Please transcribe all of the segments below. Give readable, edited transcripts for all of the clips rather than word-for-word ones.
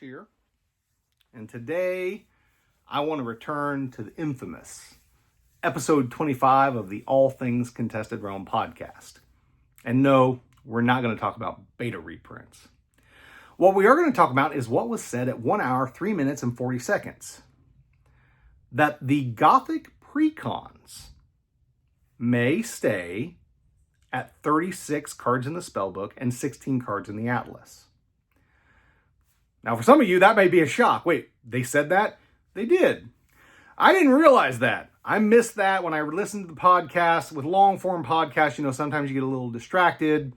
here, and today I want to return to the infamous episode 25 of the All Things Contested Realm podcast. And no, we're not going to talk about beta reprints. What we are going to talk about is what was said at 1 hour, 3 minutes, and 40 seconds. That the Gothic precons may stay at 36 cards in the spellbook and 16 cards in the atlas. Now, for some of you, that may be a shock. Wait, they said that? They did. I didn't realize that. I missed that when I listened to the podcast. With long-form podcasts, sometimes you get a little distracted.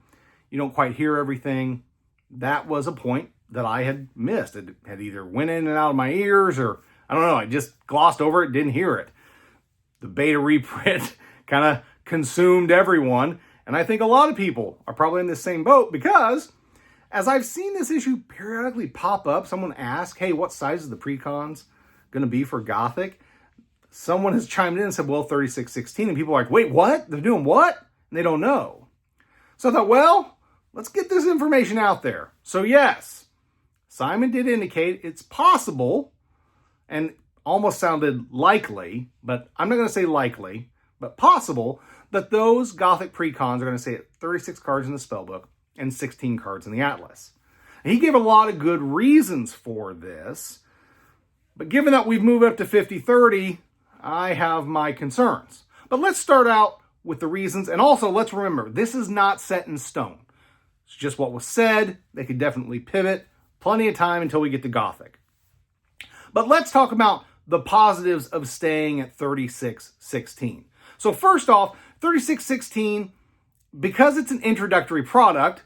You don't quite hear everything. That was a point that I had missed. It had either went in and out of my ears or, I don't know, I just glossed over it, didn't hear it. The beta reprint kind of consumed everyone. And I think a lot of people are probably in the same boat because as I've seen this issue periodically pop up, someone asked, hey, what size is the precons going to be for Gothic? Someone has chimed in and said, well, 3616. And people are like, wait, what? They're doing what? And they don't know. So I thought, well, let's get this information out there. So yes, Simon did indicate it's possible and almost sounded likely, but I'm not going to say likely, but possible that those Gothic precons are going to stay at 36 cards in the spellbook and 16 cards in the atlas. And he gave a lot of good reasons for this, but given that we've moved up to 50-30, I have my concerns. But let's start out with the reasons, and also let's remember, this is not set in stone. It's just what was said. They could definitely pivot. Plenty of time until we get to Gothic. But let's talk about the positives of staying at 3616. So first off, 3616, because it's an introductory product,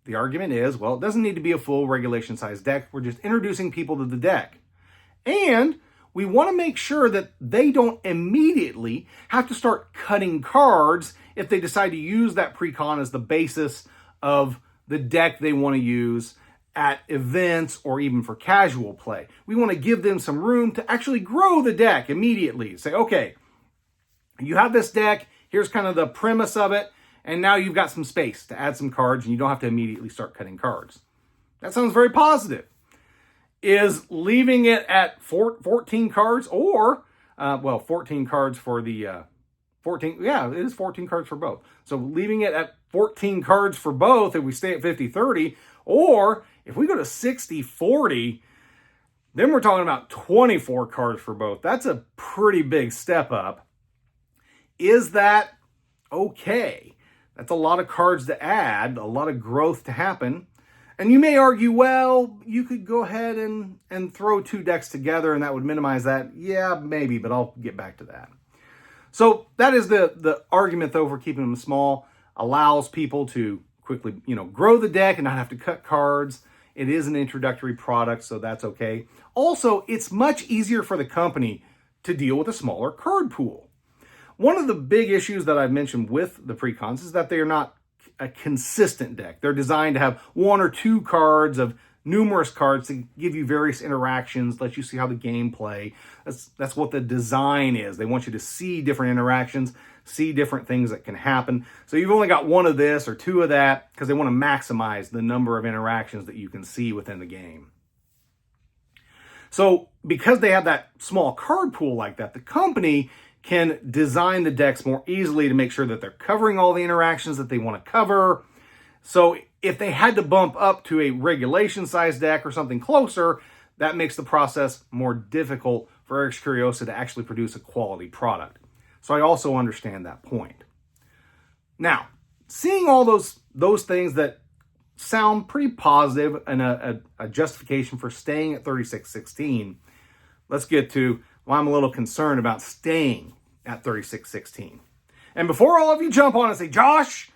the argument is, well, it doesn't need to be a full regulation size deck. We're just introducing people to the deck. And we want to make sure that they don't immediately have to start cutting cards if they decide to use that precon as the basis of the deck they want to use at events or even for casual play. We want to give them some room to actually grow the deck immediately. Say, okay, you have this deck, here's kind of the premise of it, and now you've got some space to add some cards and you don't have to immediately start cutting cards. That sounds very positive. Is leaving it at 14 cards or, 14 cards for the, 14, yeah, it is 14 cards for both. So leaving it at 14 cards for both if we stay at 50-30, or if we go to 60-40, then we're talking about 24 cards for both. That's a pretty big step up. Is that okay? That's a lot of cards to add, a lot of growth to happen. And you may argue, well, you could go ahead and throw two decks together and that would minimize that. Yeah, maybe, but I'll get back to that. So that is the argument, though, for keeping them small. Allows people to quickly, grow the deck and not have to cut cards. It is an introductory product, so that's okay. Also, it's much easier for the company to deal with a smaller card pool. One of the big issues that I've mentioned with the precons is that they are not a consistent deck. They're designed to have one or two cards of numerous cards to give you various interactions, let you see how the game play. That's what the design is. They want you to see different interactions, see different things that can happen. So you've only got one of this or two of that because they want to maximize the number of interactions that you can see within the game. So because they have that small card pool like that, the company can design the decks more easily to make sure that they're covering all the interactions that they want to cover. So if they had to bump up to a regulation size deck or something closer, that makes the process more difficult for Ex Curiosa to actually produce a quality product. So I also understand that point. Now, seeing all those things that sound pretty positive and a justification for staying at 3616, let's get to why I'm a little concerned about staying at 3616. And before all of you jump on and say, Josh,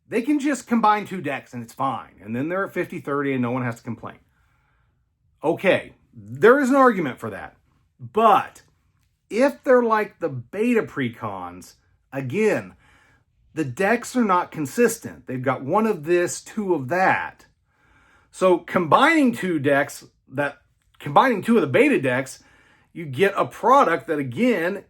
they can just combine two decks and it's fine. And then they're at 50-30 and no one has to complain. Okay, there is an argument for that. But if they're like the beta precons, again, the decks are not consistent. They've got one of this, two of that. So combining two of the beta decks, you get a product that again,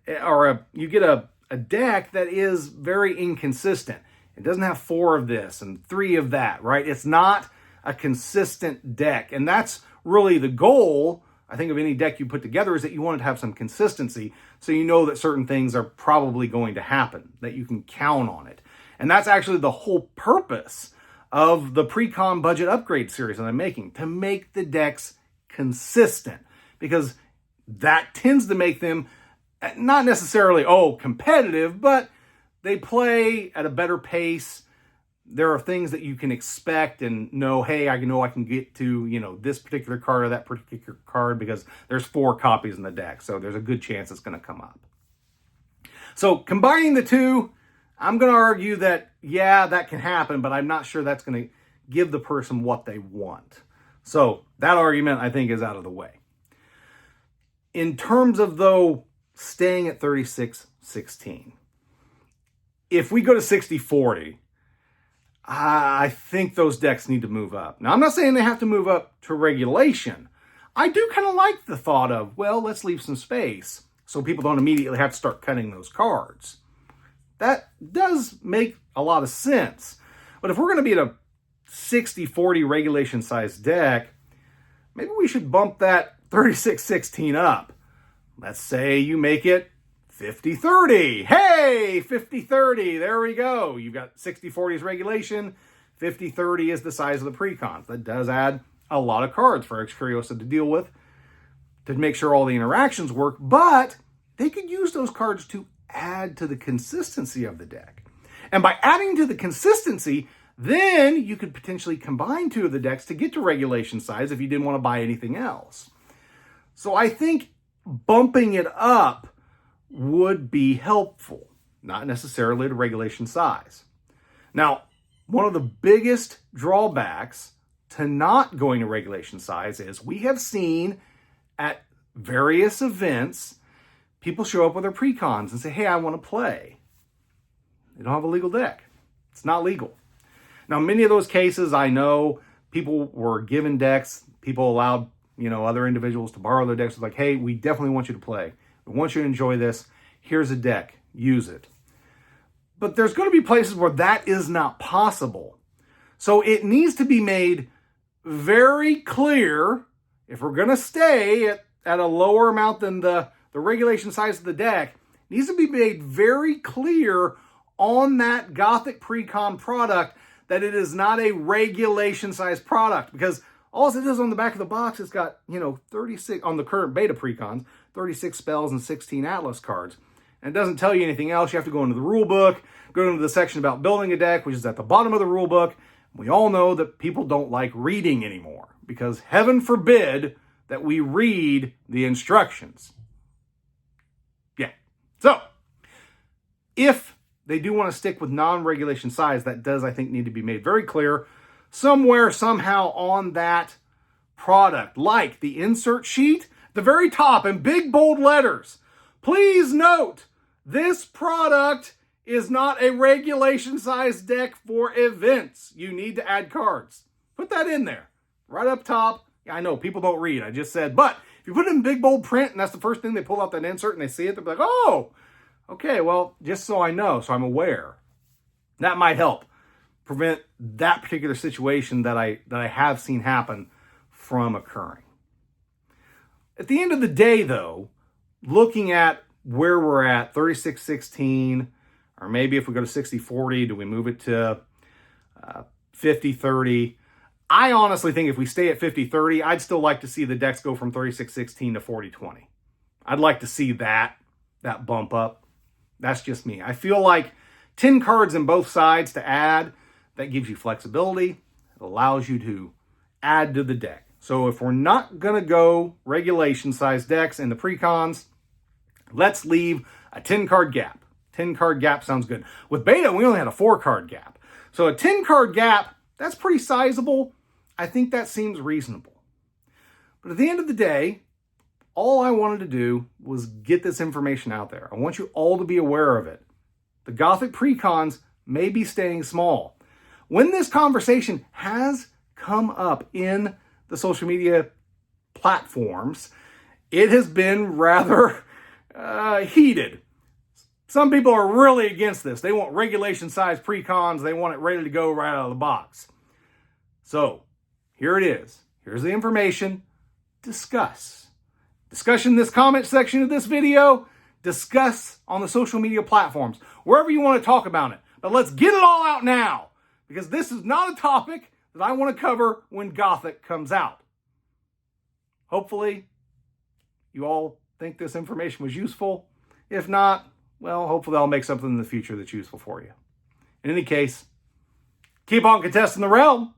you get a deck that is very inconsistent. It doesn't have 4 of this and 3 of that, right? It's not a consistent deck. And that's really the goal, I think, of any deck you put together is that you want it to have some consistency, so you know that certain things are probably going to happen, that you can count on it. And that's actually the whole purpose of the precon budget upgrade series that I'm making, to make the decks consistent, because that tends to make them not necessarily, competitive, but they play at a better pace. There are things that you can expect and know, hey, I know I can get to, this particular card or that particular card because there's 4 copies in the deck. So there's a good chance it's going to come up. So combining the two, I'm going to argue that, yeah, that can happen, but I'm not sure that's going to give the person what they want. So that argument, I think, is out of the way. In terms of, though, staying at 36-16, if we go to 60-40, I think those decks need to move up. Now, I'm not saying they have to move up to regulation. I do kind of like the thought of, well, let's leave some space so people don't immediately have to start cutting those cards. That does make a lot of sense. But if we're going to be at a 60-40 regulation size deck, maybe we should bump that 36-16 up. Let's say you make it 50-30. Hey, 50-30. There we go. You've got 60-40 as regulation. 50-30 is the size of the precons. That does add a lot of cards for X-Curiosa to deal with to make sure all the interactions work, but they could use those cards to add to the consistency of the deck. And by adding to the consistency, then you could potentially combine 2 of the decks to get to regulation size if you didn't want to buy anything else. So I think bumping it up would be helpful, not necessarily to regulation size. Now, one of the biggest drawbacks to not going to regulation size is we have seen at various events, people show up with their precons and say, hey, I want to play. They don't have a legal deck. It's not legal. Now, many of those cases, I know people were given decks. People allowed, other individuals to borrow their decks. It's like, hey, we definitely want you to play. We want you to enjoy this. Here's a deck. Use it. But there's going to be places where that is not possible. So it needs to be made very clear, if we're going to stay at a lower amount than the regulation size of the deck, it needs to be made very clear on that Gothic precon product that it is not a regulation size product, because all it is on the back of the box, it's got, 36, on the current beta precons, 36 spells and 16 Atlas cards. And it doesn't tell you anything else. You have to go into the rule book, go into the section about building a deck, which is at the bottom of the rule book. We all know that people don't like reading anymore, because heaven forbid that we read the instructions. Yeah. So, if they do want to stick with non-regulation size, that does, I think, need to be made very clear somewhere, somehow on that product, like the insert sheet, the very top in big bold letters. Please note, this product is not a regulation size deck for events. You need to add cards. Put that in there, right up top. Yeah, I know people don't read, I just said, but if you put it in big bold print and that's the first thing they pull out that insert and they see it, they'll be like, oh, okay, well, just so I know, so I'm aware. That might help prevent that particular situation that I have seen happen from occurring. At the end of the day, though, looking at where we're at, 36-16, or maybe if we go to 60-40, do we move it to 50-30? I honestly think if we stay at 50-30, I'd still like to see the decks go from 36-16 to 40-20. I'd like to see that bump up. That's just me. I feel like 10 cards in both sides to add, that gives you flexibility. It allows you to add to the deck. So if we're not going to go regulation size decks in the precons, let's leave a 10-card gap. 10-card gap sounds good. With beta, we only had a 4-card gap. So a 10-card gap, that's pretty sizable. I think that seems reasonable. But at the end of the day, all I wanted to do was get this information out there. I want you all to be aware of it. The Gothic precons may be staying small. When this conversation has come up in the social media platforms, it has been rather heated. Some people are really against this. They want regulation size precons. They want it ready to go right out of the box. So here it is. Here's the information. discuss. Discussion in this comment section of this video. Discuss on the social media platforms, wherever you want to talk about it. But let's get it all out now, because this is not a topic that I want to cover when Gothic comes out. Hopefully, you all think this information was useful. If not, well, hopefully I'll make something in the future that's useful for you. In any case, keep on contesting the realm.